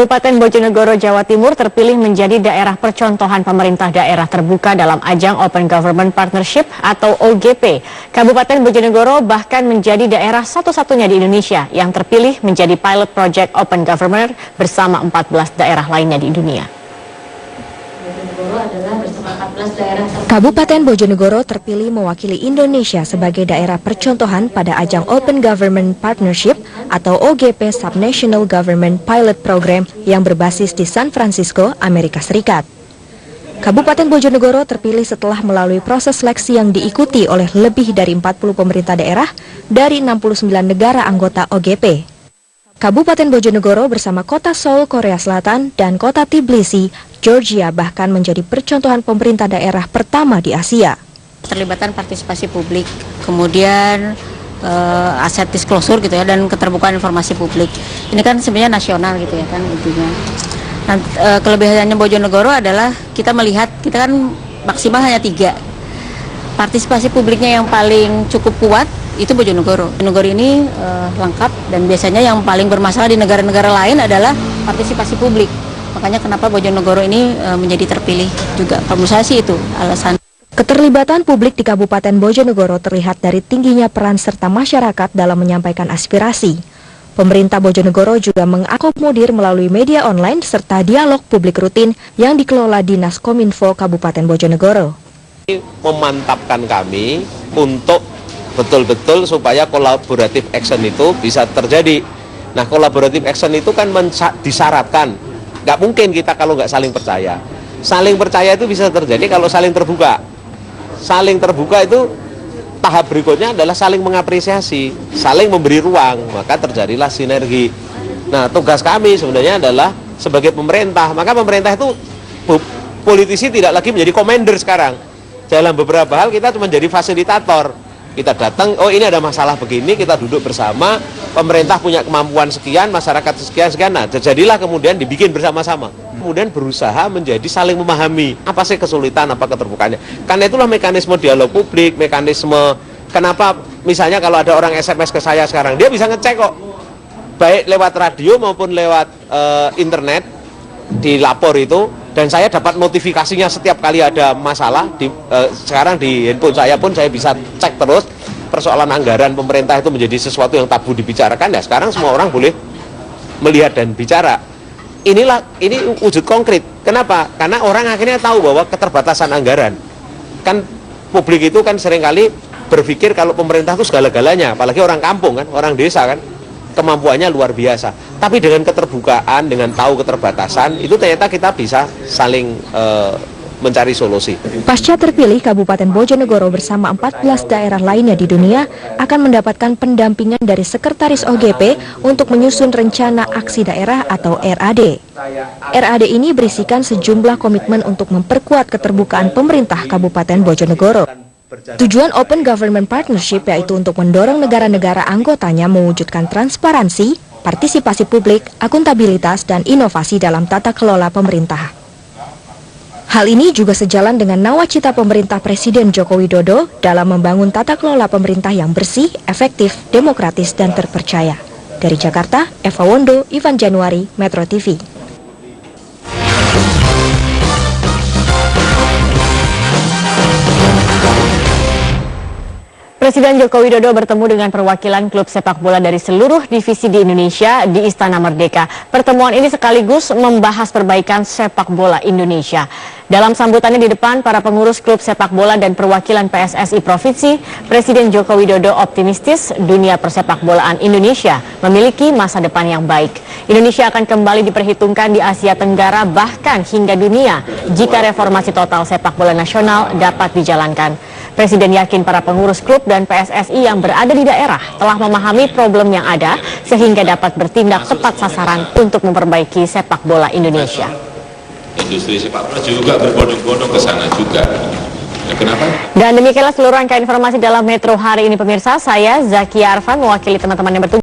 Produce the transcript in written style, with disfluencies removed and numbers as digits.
Kabupaten Bojonegoro, Jawa Timur terpilih menjadi daerah percontohan pemerintah daerah terbuka dalam ajang Open Government Partnership atau OGP. Kabupaten Bojonegoro bahkan menjadi daerah satu-satunya di Indonesia yang terpilih menjadi pilot project Open Government bersama 14 daerah lainnya di dunia. Kabupaten Bojonegoro terpilih mewakili Indonesia sebagai daerah percontohan pada ajang Open Government Partnership atau OGP Subnational Government Pilot Program yang berbasis di San Francisco, Amerika Serikat. Kabupaten Bojonegoro terpilih setelah melalui proses seleksi yang diikuti oleh lebih dari 40 pemerintah daerah dari 69 negara anggota OGP. Kabupaten Bojonegoro bersama kota Seoul, Korea Selatan, dan kota Tbilisi, Georgia bahkan menjadi percontohan pemerintah daerah pertama di Asia. Terlibatan partisipasi publik, kemudian aset disclosure gitu ya, dan keterbukaan informasi publik. Ini kan sebenarnya nasional gitu ya kan intinya. Nah, kelebihannya Bojonegoro adalah kita melihat kita kan maksimal hanya 3. Partisipasi publiknya yang paling cukup kuat itu Bojonegoro. Bojonegoro ini lengkap, dan biasanya yang paling bermasalah di negara-negara lain adalah partisipasi publik. Makanya kenapa Bojonegoro ini menjadi terpilih juga. Kalau saya sih itu alasan. Keterlibatan publik di Kabupaten Bojonegoro terlihat dari tingginya peran serta masyarakat dalam menyampaikan aspirasi. Pemerintah Bojonegoro juga mengakomodir melalui media online serta dialog publik rutin yang dikelola Dinas Kominfo Kabupaten Bojonegoro. Memantapkan kami untuk betul-betul supaya collaborative action itu bisa terjadi. Nah, collaborative action itu kan disyaratkan. Nggak mungkin kita kalau nggak saling percaya. Saling percaya itu bisa terjadi kalau saling terbuka. Saling terbuka itu tahap berikutnya adalah saling mengapresiasi, saling memberi ruang, maka terjadilah sinergi. Nah, tugas kami sebenarnya adalah sebagai pemerintah, maka pemerintah itu politisi tidak lagi menjadi commander sekarang. Dalam beberapa hal kita cuma jadi fasilitator. Kita datang, oh ini ada masalah begini, kita duduk bersama, pemerintah punya kemampuan sekian, masyarakat sekian, nah terjadilah kemudian dibikin bersama-sama. Kemudian berusaha menjadi saling memahami, apa sih kesulitan, apa keterbukaannya. Karena itulah mekanisme dialog publik, mekanisme, kenapa misalnya kalau ada orang SMS ke saya sekarang, dia bisa ngecek kok, baik lewat radio maupun lewat internet, dilapor itu, dan saya dapat notifikasinya setiap kali ada masalah. Sekarang di handphone saya pun saya bisa cek terus. Persoalan anggaran pemerintah itu menjadi sesuatu yang tabu dibicarakan, ya sekarang semua orang boleh melihat dan bicara. Ini wujud konkret. Kenapa? Karena orang akhirnya tahu bahwa keterbatasan anggaran. Kan publik itu kan seringkali berpikir kalau pemerintah itu segala-galanya, apalagi orang kampung kan, orang desa kan, kemampuannya luar biasa. Tapi dengan keterbukaan, dengan tahu keterbatasan, itu ternyata kita bisa saling mencari solusi. Pasca terpilih, Kabupaten Bojonegoro bersama 14 daerah lainnya di dunia akan mendapatkan pendampingan dari Sekretaris OGP untuk menyusun rencana aksi daerah atau RAD. RAD ini berisikan sejumlah komitmen untuk memperkuat keterbukaan pemerintah Kabupaten Bojonegoro. Tujuan Open Government Partnership yaitu untuk mendorong negara-negara anggotanya mewujudkan transparansi, partisipasi publik, akuntabilitas, dan inovasi dalam tata kelola pemerintah. Hal ini juga sejalan dengan nawacita pemerintah Presiden Joko Widodo dalam membangun tata kelola pemerintah yang bersih, efektif, demokratis, dan terpercaya. Dari Jakarta, Eva Wondo, Ivan Januari, Metro TV. Presiden Joko Widodo bertemu dengan perwakilan klub sepak bola dari seluruh divisi di Indonesia di Istana Merdeka. Pertemuan ini sekaligus membahas perbaikan sepak bola Indonesia. Dalam sambutannya di depan para pengurus klub sepak bola dan perwakilan PSSI Provinsi, Presiden Joko Widodo optimistis dunia persepak bolaan Indonesia memiliki masa depan yang baik. Indonesia akan kembali diperhitungkan di Asia Tenggara bahkan hingga dunia jika reformasi total sepak bola nasional dapat dijalankan. Presiden yakin para pengurus klub dan PSSI yang berada di daerah telah memahami problem yang ada sehingga dapat bertindak tepat sasaran untuk memperbaiki sepak bola Indonesia. Industri sepak bola juga berbondong-bondong ke sana juga. Ya, kenapa? Dan demikianlah seluruh rangkaian informasi dalam Metro hari ini pemirsa. Saya Zakia Arfan mewakili teman-teman yang bertugas